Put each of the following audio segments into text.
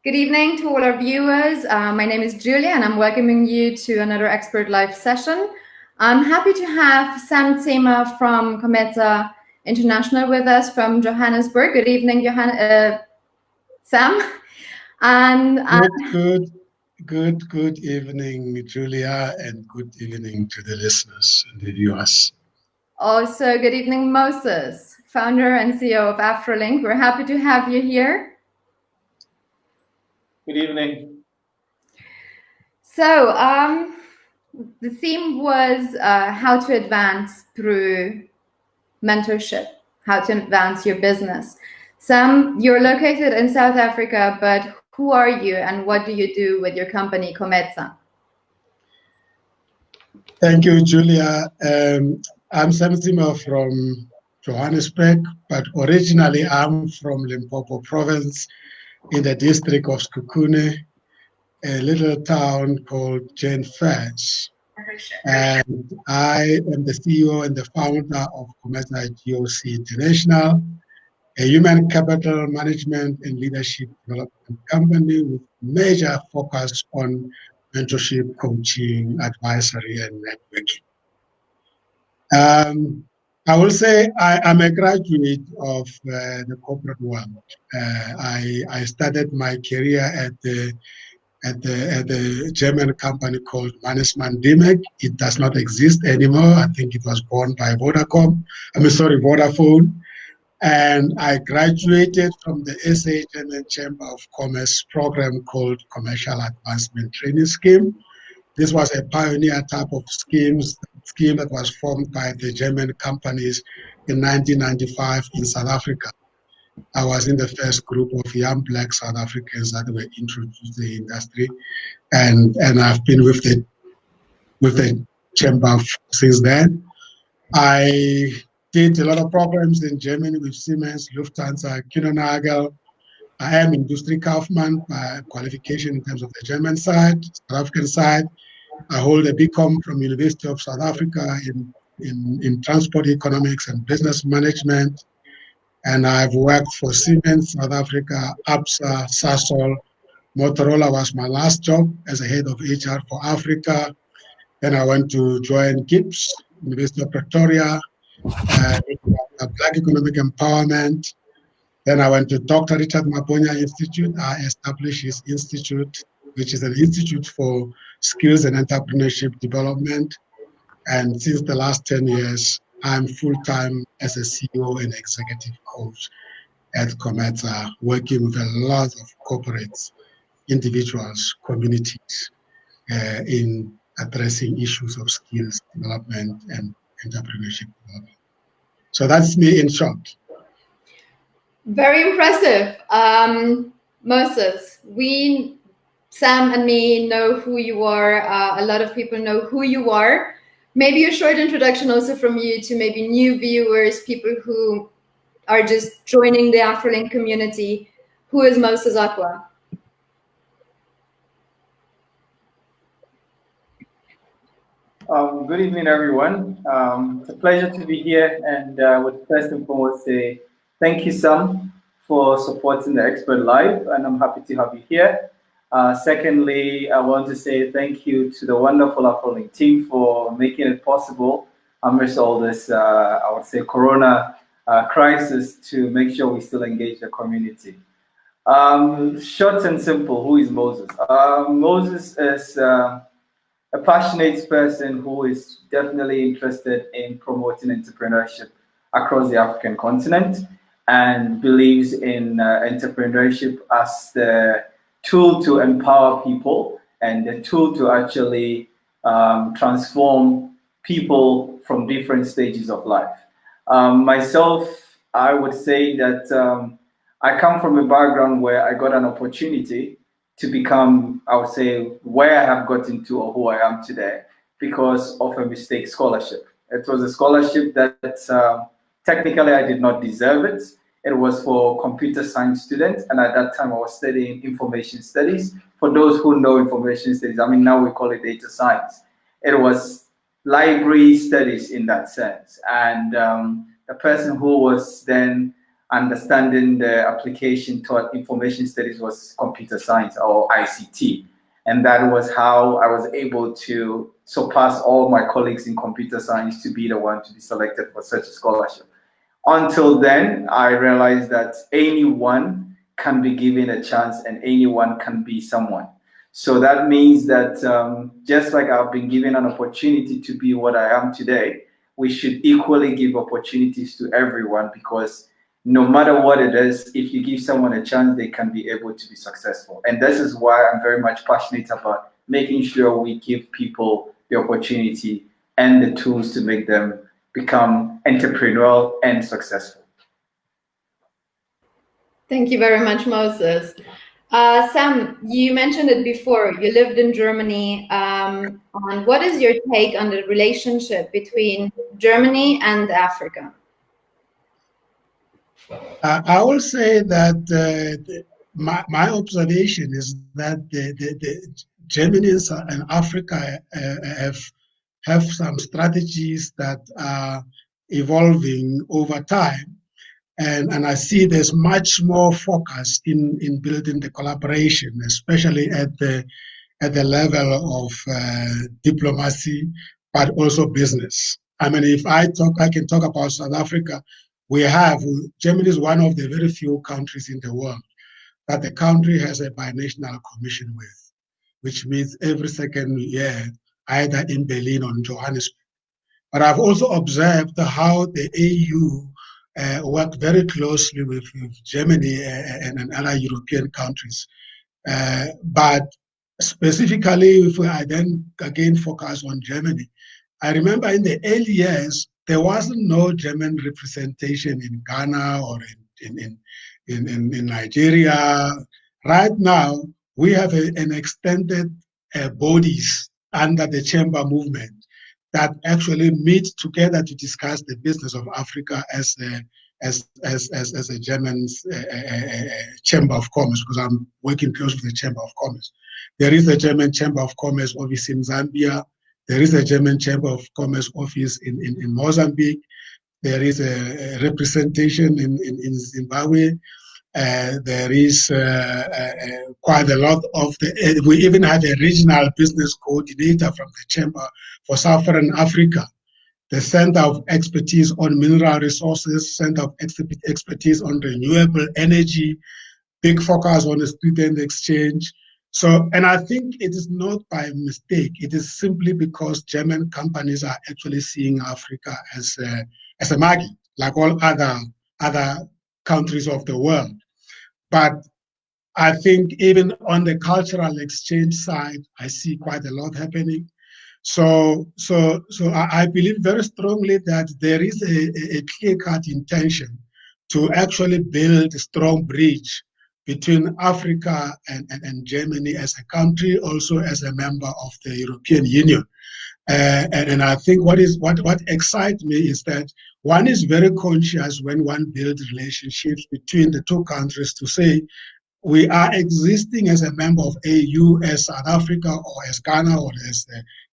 Good evening to all our viewers. My name is Julia and I'm welcoming you to another Expert Live session. I'm happy to have Sam Tsima from Cometsa International with us from Johannesburg. Good evening, Sam. And Good evening, Julia, and good evening to the listeners and the viewers. Also, good evening, Moses, founder and CEO of Afrolynk. We're happy to have you here. Good evening. So, the theme was how to advance through mentorship, how to advance your business. Sam, you're located in South Africa, but who are you and what do you do with your company, Cometsa? Thank you, Julia. I'm Sam Tsima from Johannesburg, but originally I'm from Limpopo province in the district of Sekhukhune, a little town called Jane Fetch. And I am the CEO and the founder of Cometsa GoC International, a human capital management and leadership development company with major focus on mentorship, coaching, advisory, and networking. I will say I'm a graduate of the corporate world. I started my career at the German company called Mannesmann Dimek. It does not exist anymore. I think it was bought by Vodafone. And I graduated from the SA German Chamber of Commerce program called Commercial Advancement Training Scheme. This was a pioneer type of scheme that was formed by the German companies in 1995 in South Africa. I was in the first group of young Black South Africans that were introduced to the industry, and I've been with the chamber since then. I did a lot of programs in Germany with Siemens, Lufthansa, Kühne+Nagel. I am Industriekaufmann by qualification in terms of the German side, South African side. I hold a BCom from University of South Africa in transport economics and business management. And I've worked for Siemens, South Africa, ABSA, Sasol. Motorola was my last job as a head of HR for Africa. Then I went to join GIPS, University of Pretoria, Black Economic Empowerment. Then I went to Dr. Richard Maponya Institute. I established his institute, which is an institute for skills and entrepreneurship development. And since the last 10 years, I'm full-time as a CEO and executive coach at Cometsa, working with a lot of corporates, individuals, communities in addressing issues of skills development and entrepreneurship development. So that's me in short. Very impressive. Moses, Sam and me know who you are. A lot of people know who you are. Maybe a short introduction also from you to maybe new viewers, people who are just joining the Afrolynk community. Who is Moses Acquah? Good evening, everyone. It's a pleasure to be here, and would first and foremost say thank you, Sam, for supporting the Expert Live, and I'm happy to have you here. Secondly, I want to say thank you to the wonderful Afrolynk team for making it possible amidst all this, I would say, Corona crisis to make sure we still engage the community. Short and simple, who is Moses? Moses is a passionate person who is definitely interested in promoting entrepreneurship across the African continent and believes in entrepreneurship as the tool to empower people and the tool to actually transform people from different stages of life. Myself, I would say that I come from a background where I got an opportunity to become, I would say, where I have gotten to or who I am today because of a mistake scholarship. It was a scholarship that technically I did not deserve it. It was for computer science students, and at that time I was studying information studies. For those who know information studies, I mean, now we call it data science. It was library studies in that sense. And the person who was then understanding the application toward information studies was computer science, or ICT. And that was how I was able to surpass all my colleagues in computer science to be the one to be selected for such a scholarship. Until then, I realized that anyone can be given a chance and anyone can be someone. So that means that just like I've been given an opportunity to be what I am today, we should equally give opportunities to everyone, because no matter what it is, if you give someone a chance, they can be able to be successful. And this is why I'm very much passionate about making sure we give people the opportunity and the tools to make them become entrepreneurial and successful. Thank you very much, Moses. Sam, you mentioned it before, you lived in Germany. What is your take on the relationship between Germany and Africa? I will say that my observation is that the Germans and Africa have some strategies that are evolving over time. And I see there's much more focus in building the collaboration, especially at the level of diplomacy, but also business. I mean, if I can talk about South Africa. Germany is one of the very few countries in the world that the country has a binational commission with, which means every second year, either in Berlin or in Johannesburg. But I've also observed how the AU worked very closely with Germany and other European countries. But specifically, if I then again focus on Germany, I remember in the early years, there wasn't no German representation in Ghana or in Nigeria. Right now, we have an extended bodies under the chamber movement that actually meet together to discuss the business of Africa as a German chamber of commerce, because I'm working close with the chamber of commerce. There is a German chamber of commerce office in Zambia. There is a German chamber of commerce office in Mozambique. There is a representation in Zimbabwe. There is quite a lot of we even have a regional business coordinator from the chamber for Southern Africa, the Center of Expertise on Mineral Resources, Center of Expertise on Renewable Energy, big focus on the student exchange. So, and I think it is not by mistake. It is simply because German companies are actually seeing Africa as a market, like all other countries of the world. But I think even on the cultural exchange side, I see quite a lot happening. So I believe very strongly that there is a clear-cut intention to actually build a strong bridge between Africa and Germany as a country, also as a member of the European Union. And I think what excites me is that one is very conscious when one builds relationships between the two countries to say, we are existing as a member of AU, as South Africa, or as Ghana, or as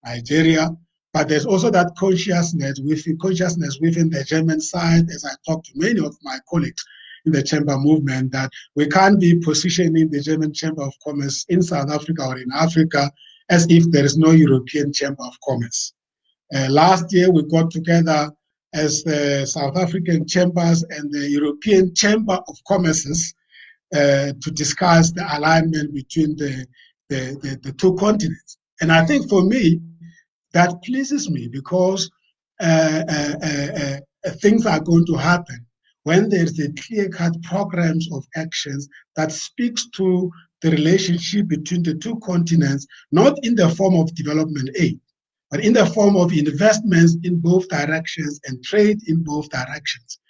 Nigeria. But there's also that consciousness within the German side, as I talk to many of my colleagues in the chamber movement, that we can't be positioning the German Chamber of Commerce in South Africa or in Africa as if there is no European Chamber of Commerce. Last year, we got together as the South African chambers and the European Chamber of Commerces to discuss the alignment between the two continents. And I think for me, that pleases me, because things are going to happen when there's a clear-cut programs of actions that speaks to the relationship between the two continents, not in the form of development aid, but in the form of investments in both directions and trade in both directions.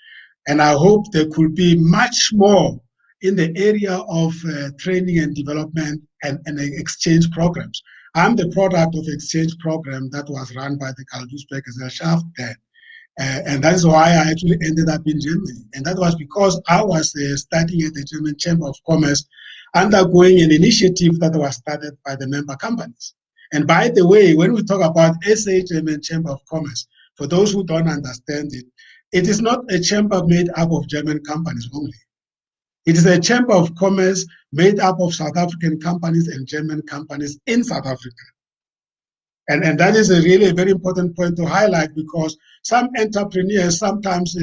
And I hope there could be much more in the area of training and development and exchange programs. I'm the product of exchange program that was run by the Karl Duisberg-Gesellschaft then. And that is why I actually ended up in Germany. And that was because I was studying at the German Chamber of Commerce, undergoing an initiative that was started by the member companies. And by the way, when we talk about SA German Chamber of Commerce, for those who don't understand it, it is not a chamber made up of German companies only. It is a chamber of commerce made up of South African companies and German companies in South Africa. And that is really a very important point to highlight, because some entrepreneurs sometimes,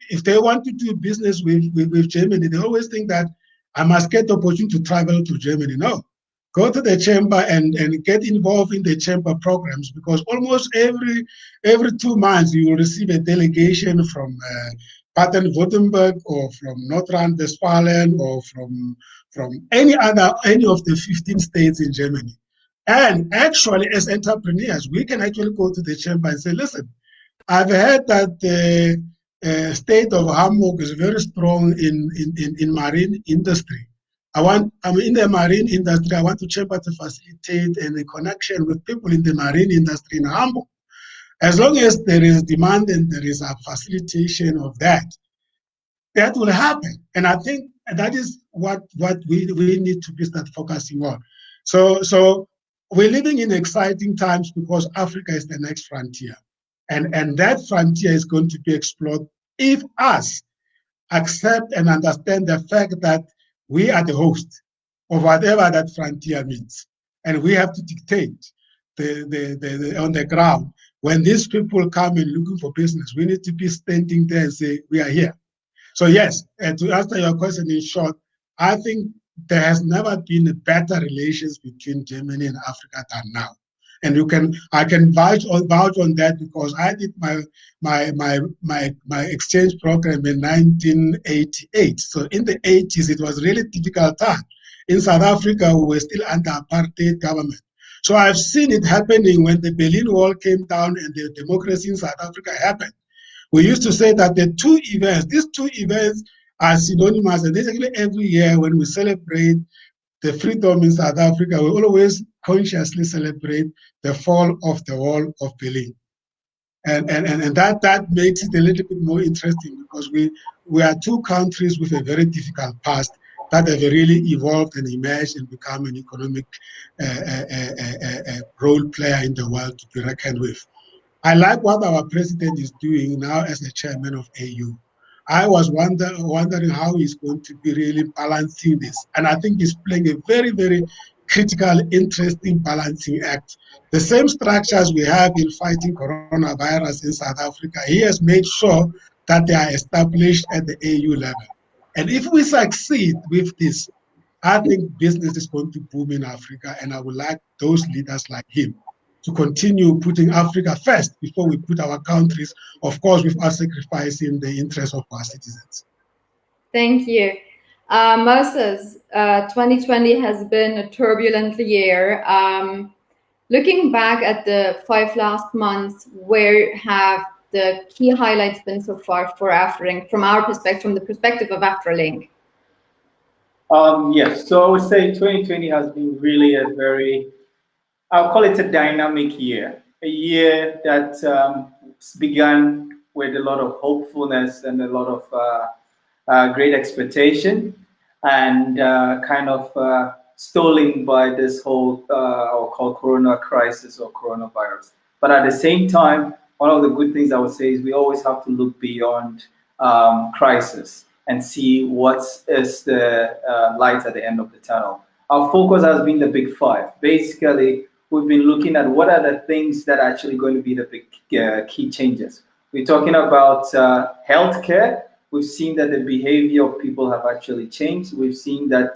if they want to do business with Germany, they always think that I must get the opportunity to travel to Germany. No, go to the chamber and get involved in the chamber programs, because almost every 2 months you will receive a delegation from Baden-Württemberg or from North Rhine-Westphalia or from any of the 15 states in Germany. And actually, as entrepreneurs, we can actually go to the chamber and say, listen, I've heard that the state of Hamburg is very strong in marine industry. I'm in the marine industry. I want to chamber to facilitate a connection with people in the marine industry in Hamburg. As long as there is demand and there is a facilitation of that, that will happen. And I think that is what we need to start focusing on. So we're living in exciting times because Africa is the next frontier. And that frontier is going to be explored if us accept and understand the fact that we are the host of whatever that frontier means. And we have to dictate on the ground. When these people come in looking for business, we need to be standing there and say, we are here. So yes, to answer your question in short, I think there has never been a better relations between Germany and Africa than now. And I can vouch on that, because I did my exchange program in 1988. So in the 80s, it was really difficult time. In South Africa, we were still under apartheid government. So I've seen it happening when the Berlin Wall came down and the democracy in South Africa happened. We used to say that these two events are synonymous, and basically every year when we celebrate the freedom in South Africa, we always consciously celebrate the fall of the wall of Berlin. And that makes it a little bit more interesting, because we are two countries with a very difficult past that have really evolved and emerged and become an economic role player in the world to be reckoned with. I like what our president is doing now as the chairman of AU. I was wondering how he's going to be really balancing this. And I think he's playing a very, very critical, interesting balancing act. The same structures we have in fighting coronavirus in South Africa, he has made sure that they are established at the AU level. And if we succeed with this, I think business is going to boom in Africa, and I would like those leaders like him to continue putting Africa first before we put our countries, of course, without sacrificing the interests of our citizens. Thank you. Moses, 2020 has been a turbulent year. Looking back at the 5 last months, where have the key highlights been so far for Afrolynk, from our perspective, from the perspective of Afrolynk? Yes, so I would say 2020 has been really a very, I'll call it a dynamic year, a year that began with a lot of hopefulness and a lot of great expectation, and kind of stolen by this whole, I'll call corona crisis or coronavirus. But at the same time, one of the good things I would say is we always have to look beyond crisis and see what is the light at the end of the tunnel. Our focus has been the big five. Basically, we've been looking at what are the things that are actually going to be the big key changes. We're talking about healthcare. We've seen that the behavior of people have actually changed. We've seen that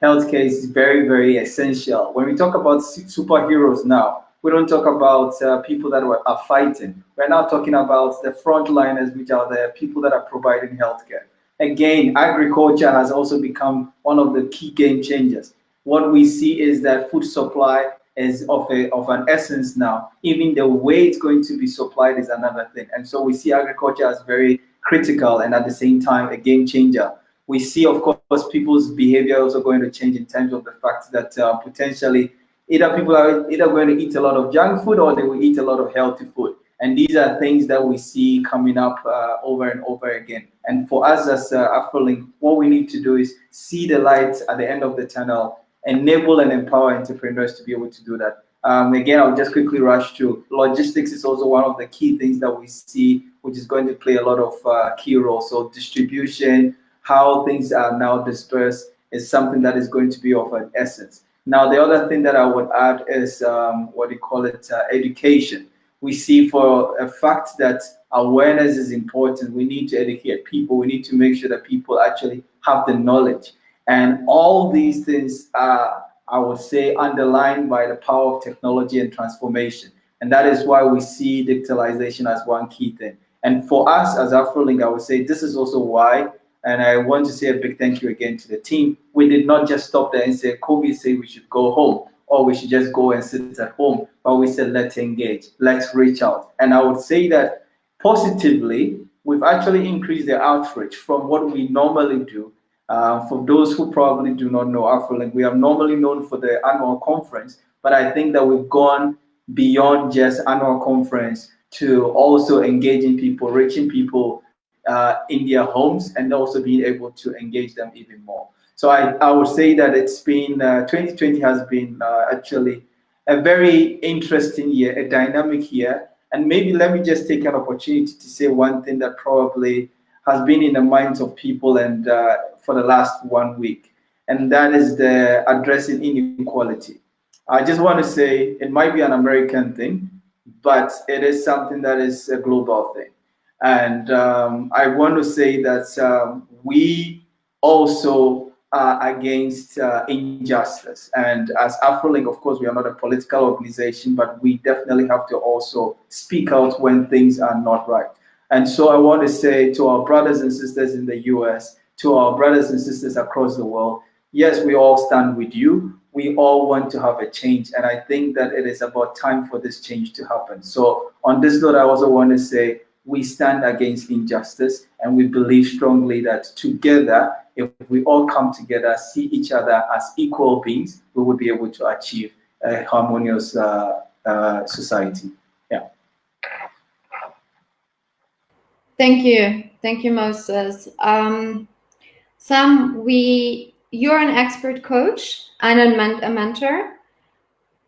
healthcare is very, very essential. When we talk about superheroes now, we don't talk about people that are fighting. We're now talking about the frontliners, which are the people that are providing healthcare. Again, agriculture has also become one of the key game changers. What we see is that food supply is of an essence now. Even the way it's going to be supplied is another thing. And so we see agriculture as very critical and at the same time a game changer. We see, of course, people's behavior also going to change in terms of the fact that potentially either people are either going to eat a lot of junk food or they will eat a lot of healthy food. And these are things that we see coming up over and over again. And for us as Afrolynk, what we need to do is see the light at the end of the tunnel, enable and empower entrepreneurs to be able to do that. Again, I'll just quickly rush through. Logistics is also one of the key things that we see, which is going to play a lot of key role. So distribution, how things are now dispersed, is something that is going to be of an essence. Now, the other thing that I would add is what you call it, education. We see for a fact that awareness is important. We need to educate people. We need to make sure that people actually have the knowledge. And all these things are, I would say, underlined by the power of technology and transformation. And that is why we see digitalization as one key thing. And for us as Afrolynk, I would say this is also why, and I want to say a big thank you again to the team. We did not just stop there and say, COVID say we should go home or we should just go and sit at home, but we said, let's engage, let's reach out. And I would say that positively, we've actually increased the outreach from what we normally do. For those who probably do not know Afrolynk, we are normally known for the annual conference, but I think that we've gone beyond just annual conference to also engaging people, reaching people in their homes, and also being able to engage them even more. So I would say that it's been 2020 has been actually a very interesting year, a dynamic year. And maybe let me just take an opportunity to say one thing that probably has been in the minds of people and for the last 1 week, and that is the addressing inequality. I just want to say it might be an American thing, but it is something that is a global thing. And I want to say that we also are against injustice. And as Afrolink, of course, we are not a political organization, but we definitely have to also speak out when things are not right. And so I want to say to our brothers and sisters in the US, to our brothers and sisters across the world, yes, we all stand with you. We all want to have a change. And I think that it is about time for this change to happen. So on this note, I also want to say we stand against injustice, and we believe strongly that together, if we all come together, see each other as equal beings, we will be able to achieve a harmonious society. Yeah. Thank you, Moses. Sam, you're an expert coach and a mentor.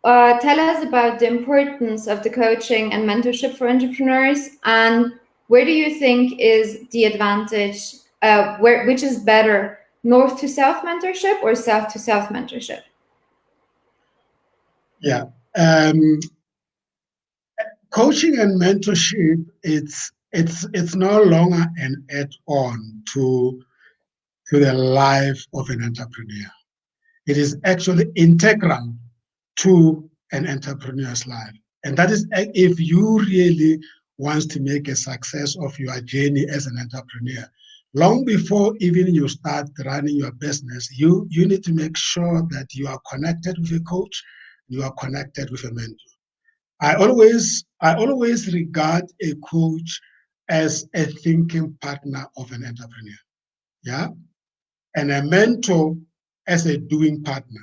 Tell us about the importance of the coaching and mentorship for entrepreneurs, and where do you think is the advantage? Which is better, north to south mentorship or south to south mentorship? Yeah, coaching and mentorship, it's no longer an add-on to the life of an entrepreneur. It is actually integral to an entrepreneur's life. And that is if you really want to make a success of your journey as an entrepreneur. Long before even you start running your business, you need to make sure that you are connected with a coach, you are connected with a mentor. I always regard a coach as a thinking partner of an entrepreneur. Yeah. And a mentor as a doing partner.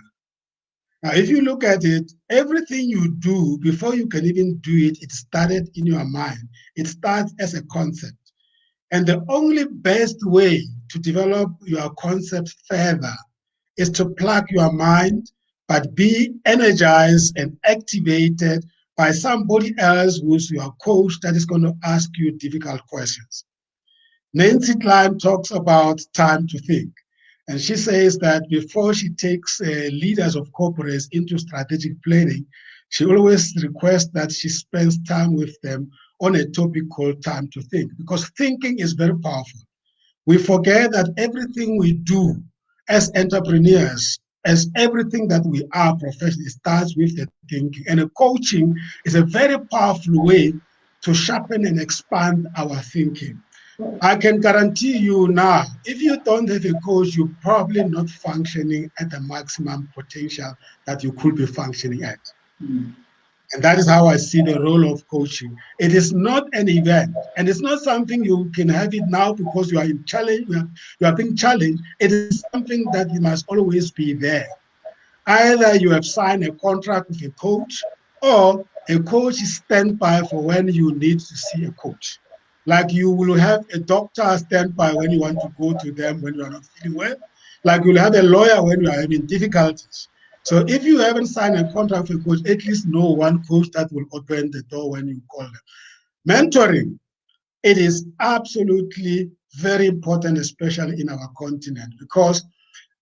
Now, if you look at it, everything you do, before you can even do it, it started in your mind. It starts as a concept. And the only best way to develop your concept further is to plug your mind, but be energized and activated by somebody else who's your coach that is going to ask you difficult questions. Nancy Klein talks about time to think. And she says that before she takes leaders of corporates into strategic planning, she always requests that she spends time with them on a topic called time to think, because thinking is very powerful. We forget that everything we do as entrepreneurs, as everything that we are professionally, starts with the thinking. And a coaching is a very powerful way to sharpen and expand our thinking. I can guarantee you now, if you don't have a coach, you're probably not functioning at the maximum potential that you could be functioning at. Mm. And that is how I see the role of coaching. It is not an event, and it's not something you can have it now because you are in challenge, you are being challenged. It is something that you must always be there. Either you have signed a contract with a coach, or a coach is standby for when you need to see a coach. Like you will have a doctor standby when you want to go to them when you are not feeling well. Like you'll have a lawyer when you are having difficulties. So if you haven't signed a contract with a coach, at least know one coach that will open the door when you call them. Mentoring, it is absolutely very important, especially in our continent, because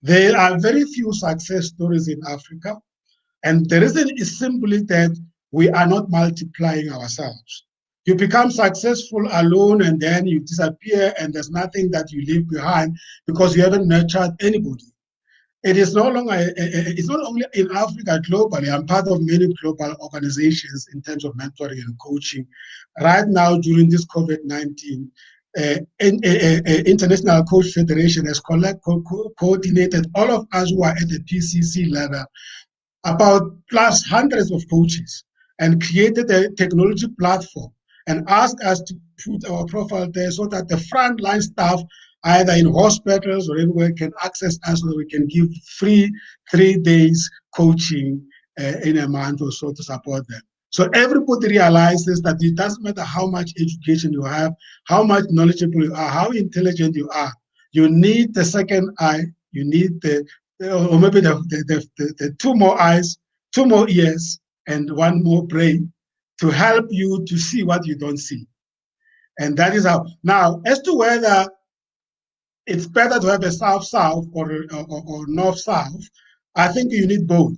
there are very few success stories in Africa. And the reason is simply that we are not multiplying ourselves. You become successful alone and then you disappear and there's nothing that you leave behind because you haven't nurtured anybody. It is no longer, it's not only in Africa, globally. I'm part of many global organizations in terms of mentoring and coaching. Right now, during this COVID-19, International Coach Federation has coordinated all of us who are at the PCC level, about plus hundreds of coaches, and created a technology platform and asked us to put our profile there so that the frontline staff, either in hospitals or anywhere, can access us so that we can give free 3 days coaching in a month or so to support them. So everybody realizes that it doesn't matter how much education you have, how much knowledgeable you are, how intelligent you are. You need the second eye, you need or maybe the 2 more eyes, 2 more ears, and 1 more brain to help you to see what you don't see. And that is how. Now, as to whether it's better to have a south-south or north-south, I think you need both.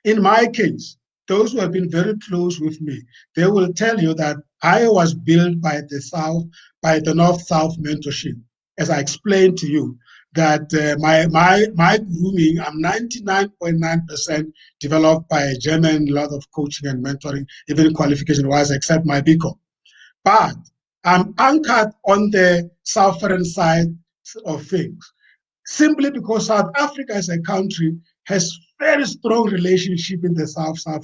In my case, those who have been very close with me, they will tell you that I was built by the south, by the north-south mentorship. As I explained to you, that my grooming, I'm 99.9% developed by a German, lot of coaching and mentoring, even qualification-wise, except my BCom. But I'm anchored on the southern side of things, simply because South Africa as a country has very strong relationship in the South-South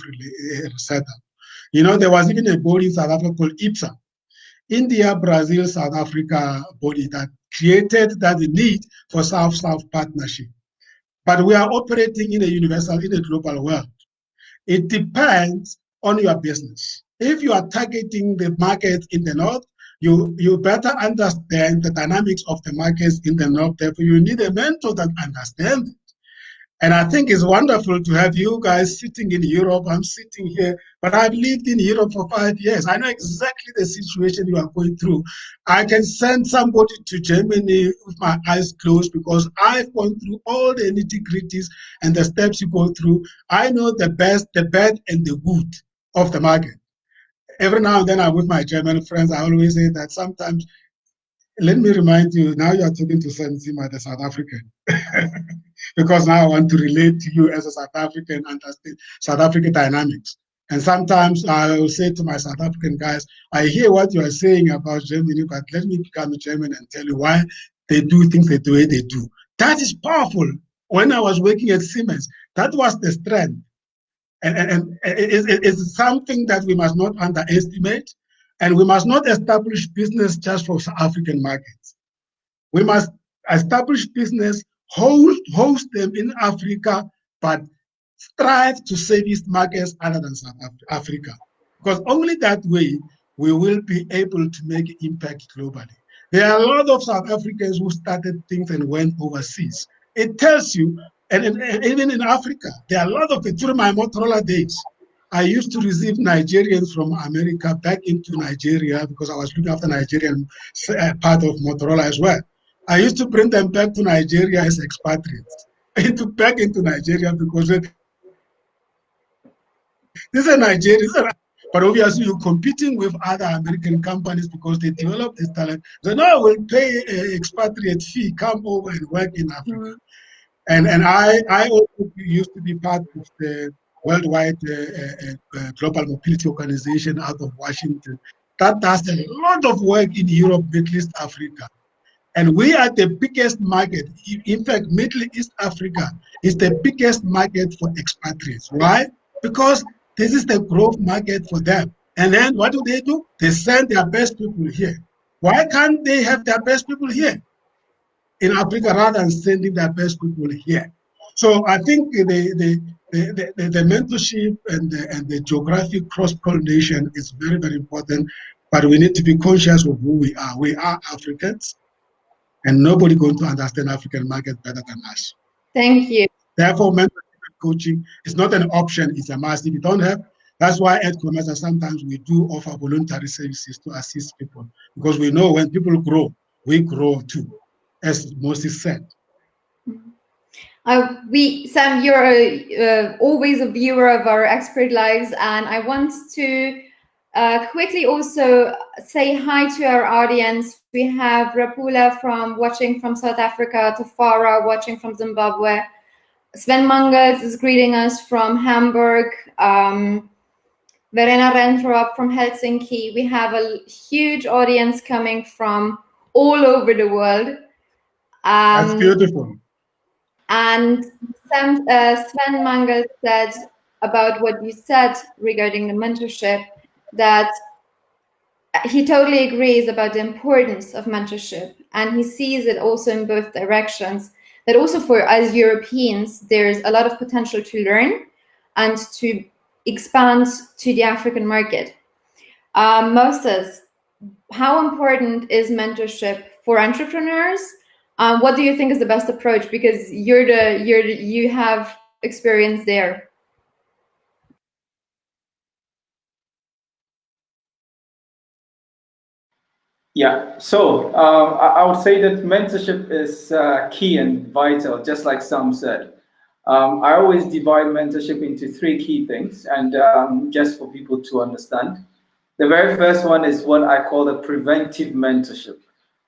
setup. You know, there was even a body in South Africa called IPSA, India, Brazil, South Africa body that created that need for South-South partnership. But we are operating in a universal, in a global world. It depends on your business. If you are targeting the market in the north, you better understand the dynamics of the markets in the north. Therefore, you need a mentor that understands it. And I think it's wonderful to have you guys sitting in Europe. I'm sitting here, but I've lived in Europe for 5 years. I know exactly the situation you are going through. I can send somebody to Germany with my eyes closed because I've gone through all the nitty-gritties and the steps you go through. I know the best, the bad, and the good of the market. Every now and then I'm with my German friends. I always say that sometimes, let me remind you, now you're talking to Sam Tsima, the South African. Because now I want to relate to you as a South African, understand South African dynamics. And sometimes I will say to my South African guys, I hear what you are saying about Germany, but let me become a German and tell you why they do things the way they do. That is powerful. When I was working at Siemens, that was the strength. And it's something that we must not underestimate. And we must not establish business just for South African markets. We must establish business, host them in Africa, but strive to service markets other than South Africa. Because only that way we will be able to make impact globally. There are a lot of South Africans who started things and went overseas. It tells you, and even in Africa, there are a lot of it. Through my Motorola days, I used to receive Nigerians from America back into Nigeria because I was looking after Nigerian part of Motorola as well. I used to bring them back to Nigeria as expatriates, back into Nigeria because these are Nigerians. But obviously, you're competing with other American companies because they develop this talent. So now I will pay an expatriate fee, come over and work in Africa. And I also used to be part of the worldwide global mobility organization out of Washington. That does a lot of work in Europe, Middle East, Africa. And we are the biggest market. In fact, Middle East Africa is the biggest market for expatriates. Why? Because this is the growth market for them. And then what do? They send their best people here. Why can't they have their best people here in Africa rather than sending their best people here? So I think the mentorship and the geographic cross-pollination is very, very important. But we need to be conscious of who we are. We are Africans. And nobody going to understand African market better than us. Thank you. Therefore, mentorship coaching. It's not an option, it's a must. If you don't have, that's why at Cometsa sometimes we do offer voluntary services to assist people, because we know when people grow, we grow too, as Moses said. Sam, you're always a viewer of our expert lives, and I want to quickly also say hi to our audience. We have Rapula watching from South Africa, Tafara watching from Zimbabwe. Sven Mangels is greeting us from Hamburg. Verena Rentrop from Helsinki. We have a huge audience coming from all over the world. That's beautiful. And Sven Mangels said about what you said regarding the mentorship, that he totally agrees about the importance of mentorship, and he sees it also in both directions, that also for us Europeans, there's a lot of potential to learn and to expand to the African market. Moses, how important is mentorship for entrepreneurs? What do you think is the best approach? Because you have experience there. Yeah, so I would say that mentorship is key and vital, just like Sam said. I always divide mentorship into three key things, and just for people to understand. The very first one is what I call the preventive mentorship,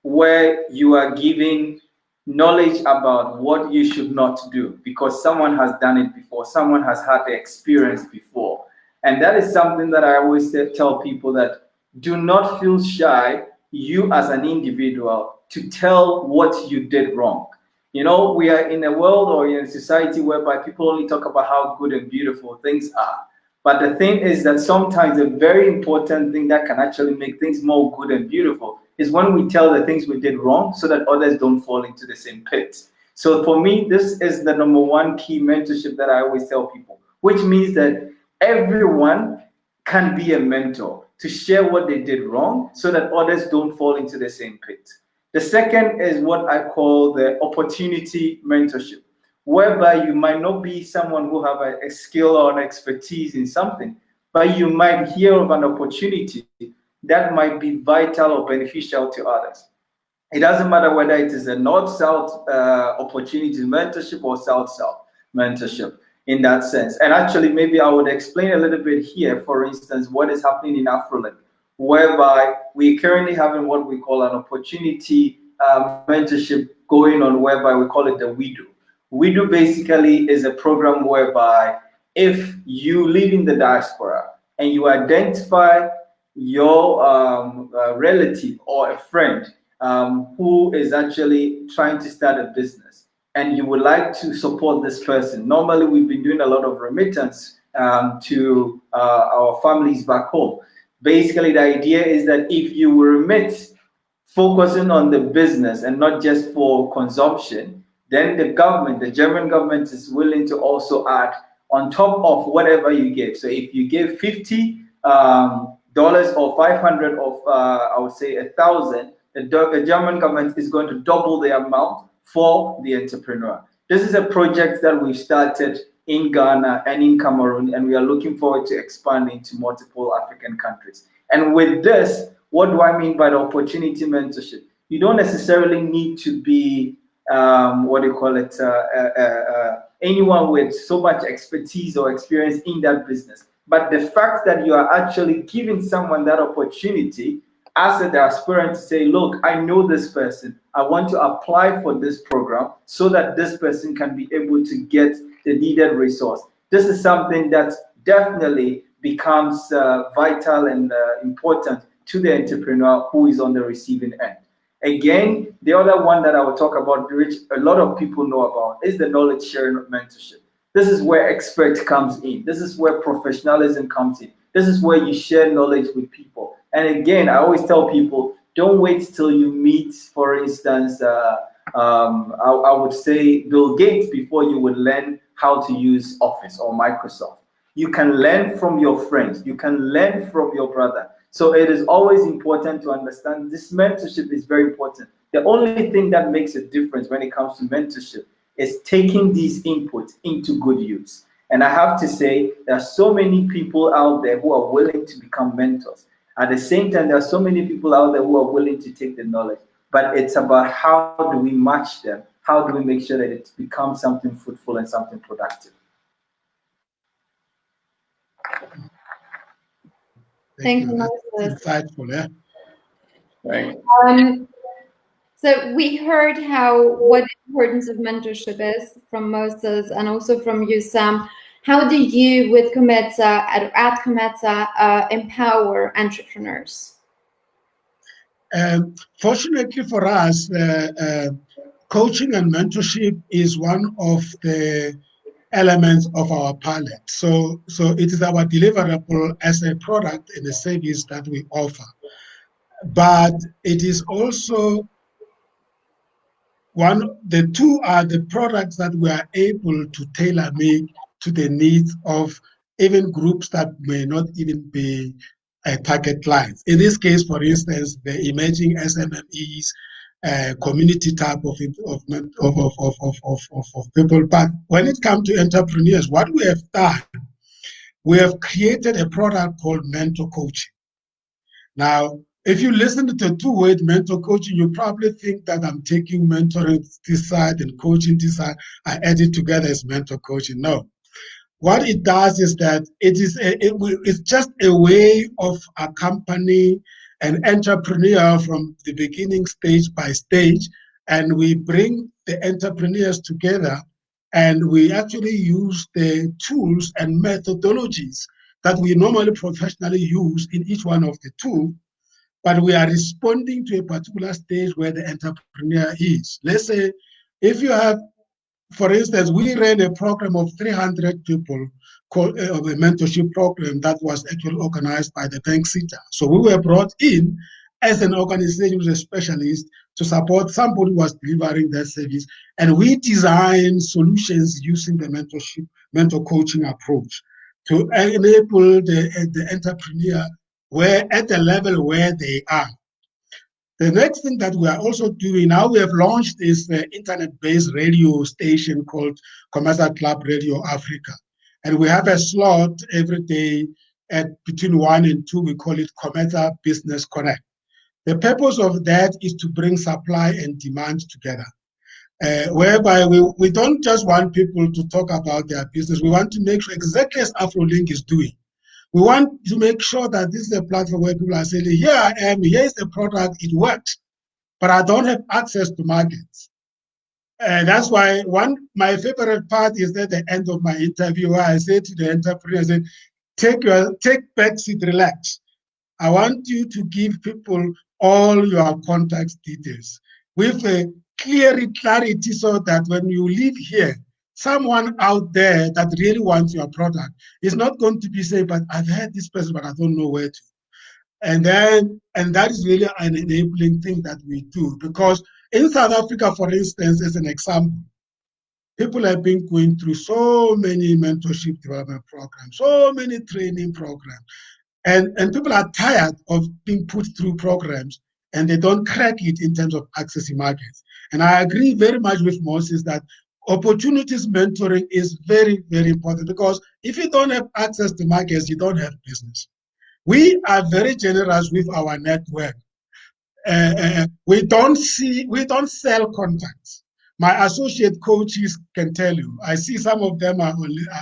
where you are giving knowledge about what you should not do because someone has done it before, someone has had the experience before. And that is something that I always tell people, that do not feel shy, you as an individual, to tell what you did wrong. You know, we are in a world or in a society whereby people only talk about how good and beautiful things are. But the thing is that sometimes a very important thing that can actually make things more good and beautiful is when we tell the things we did wrong so that others don't fall into the same pit. So for me, this is the number one key mentorship that I always tell people, which means that everyone can be a mentor to share what they did wrong so that others don't fall into the same pit. The second is what I call the opportunity mentorship, whereby you might not be someone who have a skill or an expertise in something, but you might hear of an opportunity that might be vital or beneficial to others. It doesn't matter whether it is a north-south opportunity mentorship or south-south mentorship in that sense. And actually, maybe I would explain a little bit here, for instance, what is happening in Afrolynk, whereby we're currently having what we call an opportunity mentorship going on, whereby we call it the WeDo. WeDo basically is a program whereby if you live in the diaspora and you identify your relative or a friend who is actually trying to start a business and you would like to support this person. Normally, we've been doing a lot of remittance to our families back home. Basically, the idea is that if you remit focusing on the business and not just for consumption, then the government, the German government, is willing to also add on top of whatever you give. So if you give $50 or 500 of, I would say 1,000, the German government is going to double the amount for the entrepreneur. This is a project that we've started in Ghana and in Cameroon, and we are looking forward to expanding to multiple African countries. And with this, what do I mean by the opportunity mentorship? You don't necessarily need to be, anyone with so much expertise or experience in that business. But the fact that you are actually giving someone that opportunity as an aspirant to say, look, I know this person. I want to apply for this program so that this person can be able to get the needed resource. This is something that definitely becomes vital and important to the entrepreneur who is on the receiving end. Again, the other one that I will talk about, which a lot of people know about, is the knowledge sharing mentorship. This is where expert comes in. This is where professionalism comes in. This is where you share knowledge with people. And again, I always tell people, don't wait till you meet, for instance, I would say Bill Gates before you would learn how to use Office or Microsoft. You can learn from your friends. You can learn from your brother. So it is always important to understand this mentorship is very important. The only thing that makes a difference when it comes to mentorship is taking these inputs into good use. And I have to say, there are so many people out there who are willing to become mentors. At the same time, there are so many people out there who are willing to take the knowledge. But it's about how do we match them? How do we make sure that it becomes something fruitful and something productive? Thank you, That's Moses. insightful, yeah. Right. So we heard what the importance of mentorship is from Moses and also from you, Sam. How do you, with Cometsa, at Cometsa, empower entrepreneurs? Fortunately for us, coaching and mentorship is one of the elements of our palette. So it is our deliverable as a product and a service that we offer. But it is also the two are the products that we are able to tailor make to the needs of even groups that may not even be target clients. In this case, for instance, the emerging SMMEs, community type of people. But when it comes to entrepreneurs, what we have done, we have created a product called mentor coaching. Now, if you listen to the two-word mentor coaching, you probably think that I'm taking mentoring this side and coaching this side. I add it together as mentor coaching. No. What it does is that it's just a way of accompanying an entrepreneur from the beginning stage by stage, and we bring the entrepreneurs together and we actually use the tools and methodologies that we normally professionally use in each one of the two, but we are responding to a particular stage where the entrepreneur is. Let's say if you have, for instance, we ran a program of 300 people called a mentorship program that was actually organized by the Bank Center. So we were brought in as an organization with a specialist to support somebody who was delivering that service. And we designed solutions using the mentor coaching approach to enable the entrepreneur at the level where they are. The next thing that we are also doing now, we have launched this internet-based radio station called Cometsa Club Radio Africa. And we have a slot every day at between 1 and 2. We call it Cometsa Business Connect. The purpose of that is to bring supply and demand together, whereby we don't just want people to talk about their business. We want to make sure, exactly as Afrolynk is doing, we want to make sure that this is a platform where people are saying, here I am, here's the product, it works, but I don't have access to markets. And that's why my favorite part is at the end of my interview where I say to the entrepreneur, I say, take back seat, relax. I want you to give people all your contact details with a clarity so that when you leave here, someone out there that really wants your product is not going to be saying, but I've heard this person, but I don't know where to. And that is really an enabling thing that we do, because in South Africa, for instance, as an example, people have been going through so many mentorship development programs, so many training programs, and people are tired of being put through programs and they don't crack it in terms of accessing markets. And I agree very much with Moses that opportunities mentoring is very, very important, because if you don't have access to markets, you don't have business. We are very generous with our network. We don't sell contacts. My associate coaches can tell you. I see some of them are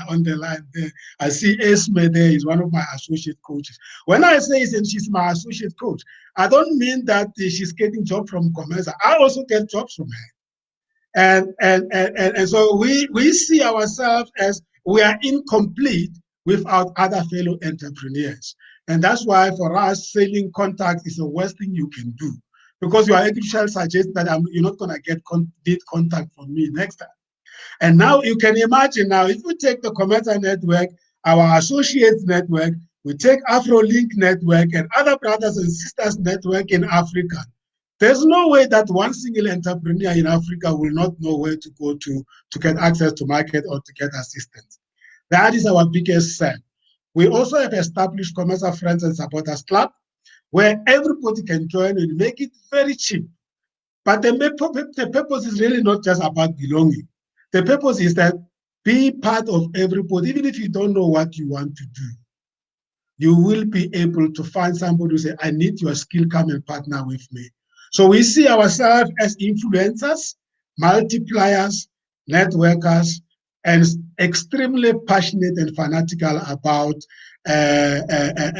on the line there. I see Esme there is one of my associate coaches. When I say she's my associate coach, I don't mean that she's getting jobs from Cometsa. I also get jobs from her. And so we see ourselves as we are incomplete without other fellow entrepreneurs. And that's why for us, selling contacts is the worst thing you can do, because your actually suggests that you're not going to get contact from me next time. And now you can imagine now, if we take the Cometsa network, our associates network, we take Afrolynk network and other brothers and sisters network in Africa, there's no way that one single entrepreneur in Africa will not know where to go to get access to market or to get assistance. That is our biggest sell. We also have established Cometsa Friends and Supporters Club, where everybody can join and make it very cheap. But the purpose is really not just about belonging. The purpose is that be part of everybody, even if you don't know what you want to do. You will be able to find somebody who say, I need your skill, come and partner with me. So we see ourselves as influencers, multipliers, networkers, and extremely passionate and fanatical about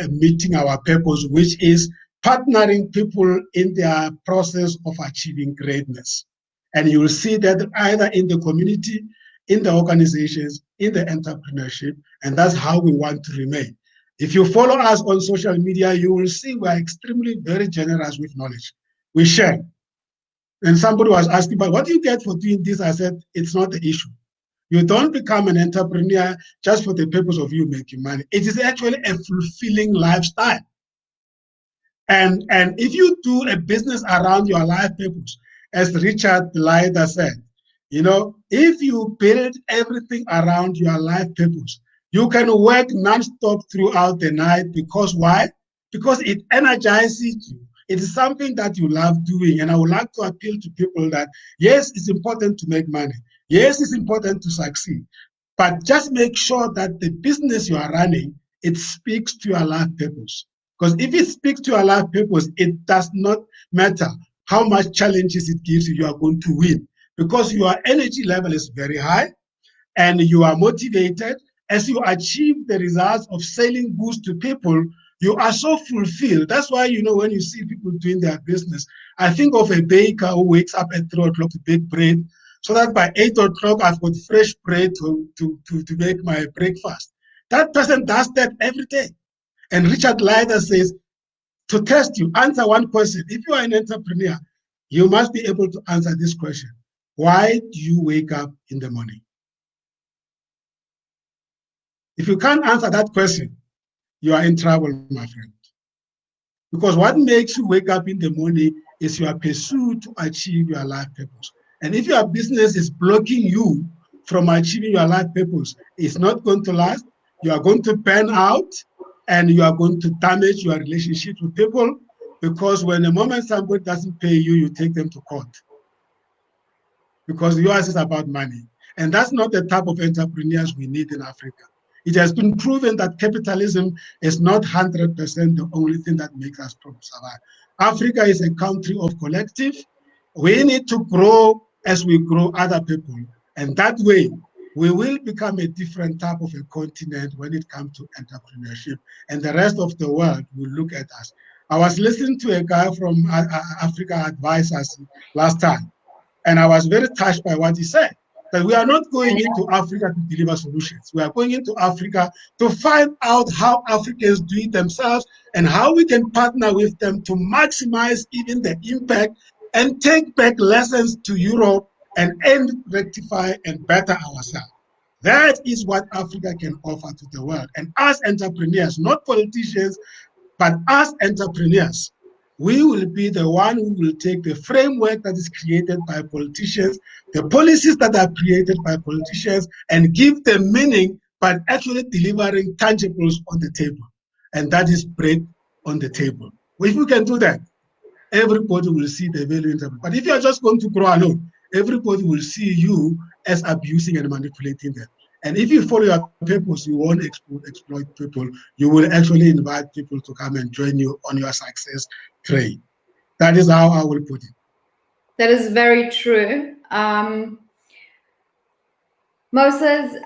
meeting our purpose, which is partnering people in their process of achieving greatness. And you will see that either in the community, in the organizations, in the entrepreneurship, and that's how we want to remain. If you follow us on social media, you will see we are extremely very generous with knowledge. We share. And somebody was asking, but what do you get for doing this? I said, it's not the issue. You don't become an entrepreneur just for the purpose of you making money. It is actually a fulfilling lifestyle. And if you do a business around your life purpose, as Richard Leiter said, you know, if you build everything around your life purpose, you can work nonstop throughout the night. Because why? Because it energizes you. It is something that you love doing. And I would like to appeal to people that, yes, it's important to make money. Yes, it's important to succeed. But just make sure that the business you are running, it speaks to your life purpose. Because if it speaks to your life purpose, it does not matter how much challenges it gives you, you are going to win. Because your energy level is very high and you are motivated. As you achieve the results of selling goods to people, you are so fulfilled. That's why, you know, when you see people doing their business, I think of a baker who wakes up at 3 o'clock to bake bread, so that by 8 o'clock, I've got fresh bread to make my breakfast. That person does that every day. And Richard Leiter says, to test you, answer one question. If you are an entrepreneur, you must be able to answer this question. Why do you wake up in the morning? If you can't answer that question, you are in trouble, my friend. Because what makes you wake up in the morning is your pursuit to achieve your life purpose. And if your business is blocking you from achieving your life purpose, it's not going to last. You are going to burn out and you are going to damage your relationship with people, because when the moment somebody doesn't pay you, you take them to court. Because yours is about money. And that's not the type of entrepreneurs we need in Africa. It has been proven that capitalism is not 100% the only thing that makes us survive. Africa is a country of collective. We need to grow as we grow other people. And that way, we will become a different type of a continent when it comes to entrepreneurship. And the rest of the world will look at us. I was listening to a guy from Africa Advisors last time, and I was very touched by what he said, that we are not going into Africa to deliver solutions. We are going into Africa to find out how Africans do it themselves and how we can partner with them to maximize even the impact and take back lessons to Europe and end, rectify, and better ourselves. That is what Africa can offer to the world. And as entrepreneurs, not politicians, but as entrepreneurs, we will be the one who will take the framework that is created by politicians, the policies that are created by politicians, and give them meaning by actually delivering tangibles on the table. And that is bread on the table. If we can do that, everybody will see the value in them. But if you are just going to grow alone, everybody will see you as abusing and manipulating them. And if you follow your purpose, you won't exploit people. You will actually invite people to come and join you on your success train. That is how I will put it. That is very true. Moses,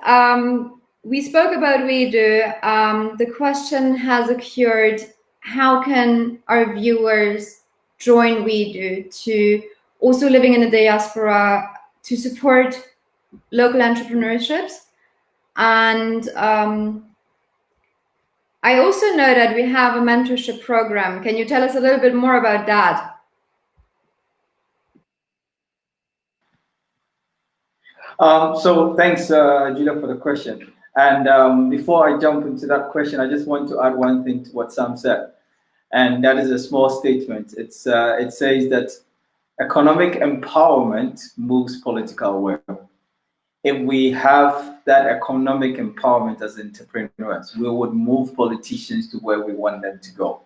we spoke about WeDo. The question has occurred, how can our viewers join WeDo to also living in the diaspora to support local entrepreneurships? And I also know that we have a mentorship program. Can you tell us a little bit more about that? So thanks, Julia, for the question. And before I jump into that question, I just want to add one thing to what Sam said. And that is a small statement. It says that economic empowerment moves political will. If we have that economic empowerment as entrepreneurs, we would move politicians to where we want them to go.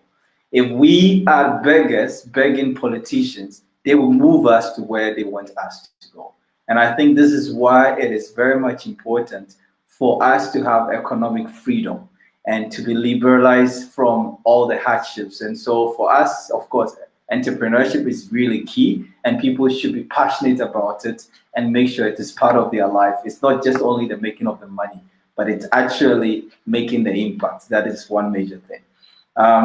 If we are beggars begging politicians, they will move us to where they want us to go. And I think this is why it is very much important for us to have economic freedom and to be liberalized from all the hardships. And so for us, of course, entrepreneurship is really key, and people should be passionate about it and make sure it is part of their life. It's not just only the making of the money, but it's actually making the impact. That is one major thing.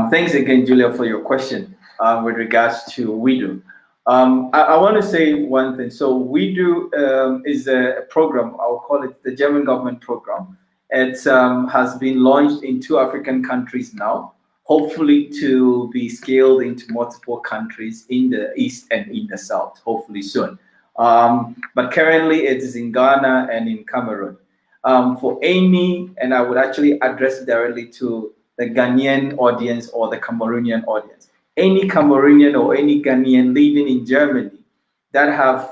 Thanks again, Julia, for your question with regards to WeDo. I want to say one thing. So WeDo is a program, I'll call it the German government program. It has been launched in 2 African countries now, hopefully to be scaled into multiple countries in the East and in the South, hopefully soon. But currently it is in Ghana and in Cameroon. For any, and I would actually address it directly to the Ghanaian audience or the Cameroonian audience. Any Cameroonian or any Ghanaian living in Germany that have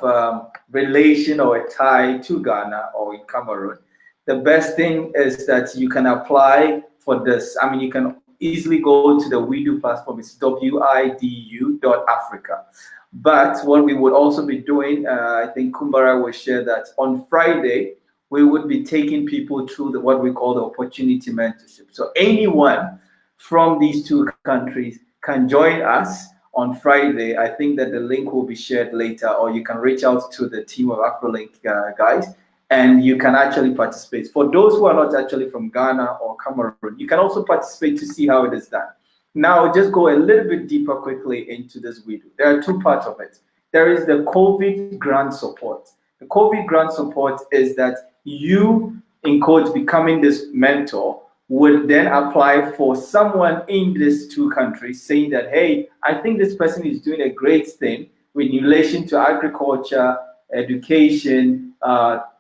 relation or a tie to Ghana or in Cameroon, the best thing is that you can apply for this. I mean, you can easily go to the WeDo platform. It's widu.africa. But what we would also be doing, I think Kumbara will share that on Friday, we would be taking people through what we call the opportunity mentorship. So anyone from these 2 countries can join us on Friday. I think that the link will be shared later, or you can reach out to the team of Afrolynk guys, and you can actually participate. For those who are not actually from Ghana or Cameroon, you can also participate to see how it is done. Now, just go a little bit deeper quickly into this WeDo. There are 2 parts of it. There is the COVID grant support. The COVID grant support is that you, in quotes, becoming this mentor, would then apply for someone in these 2 countries saying that, hey, I think this person is doing a great thing with relation to agriculture, education,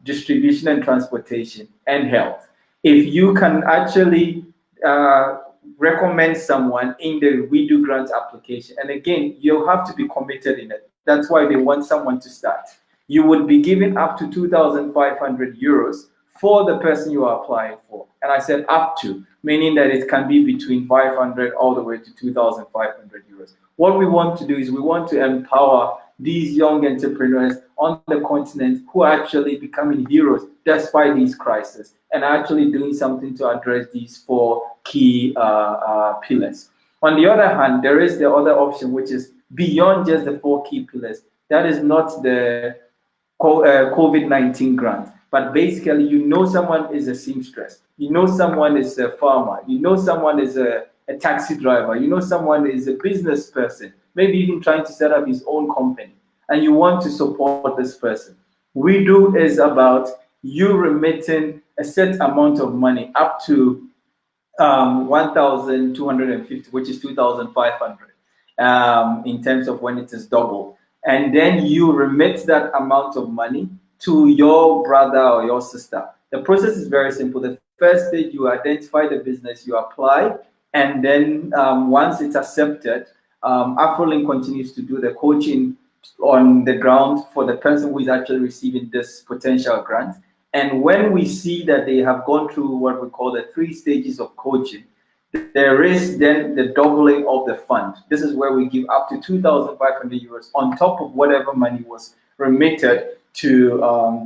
distribution and transportation, and health. If you can actually recommend someone in the WeDo grant application, and again, you'll have to be committed in it. That's why they want someone to start. You would be given up to 2,500 euros for the person you are applying for. And I said up to, meaning that it can be between 500 all the way to 2,500 euros. What we want to do is we want to empower these young entrepreneurs on the continent who are actually becoming heroes despite these crises and actually doing something to address these 4 key pillars. On the other hand, there is the other option, which is beyond just the 4 key pillars. That is not the COVID-19 grant, but basically, you know, someone is a seamstress, you know, someone is a farmer, you know, someone is a taxi driver, you know, someone is a business person, maybe even trying to set up his own company, and you want to support this person. WeDo is about you remitting a set amount of money up to 1,250, which is 2,500 in terms of when it is double. And then you remit that amount of money to your brother or your sister. The process is very simple. The first stage, you identify the business, you apply, and then once it's accepted, Afrolynk continues to do the coaching on the ground for the person who is actually receiving this potential grant. And when we see that they have gone through what we call the 3 stages of coaching, there is then the doubling of the fund. This is where we give up to 2,500 euros on top of whatever money was remitted to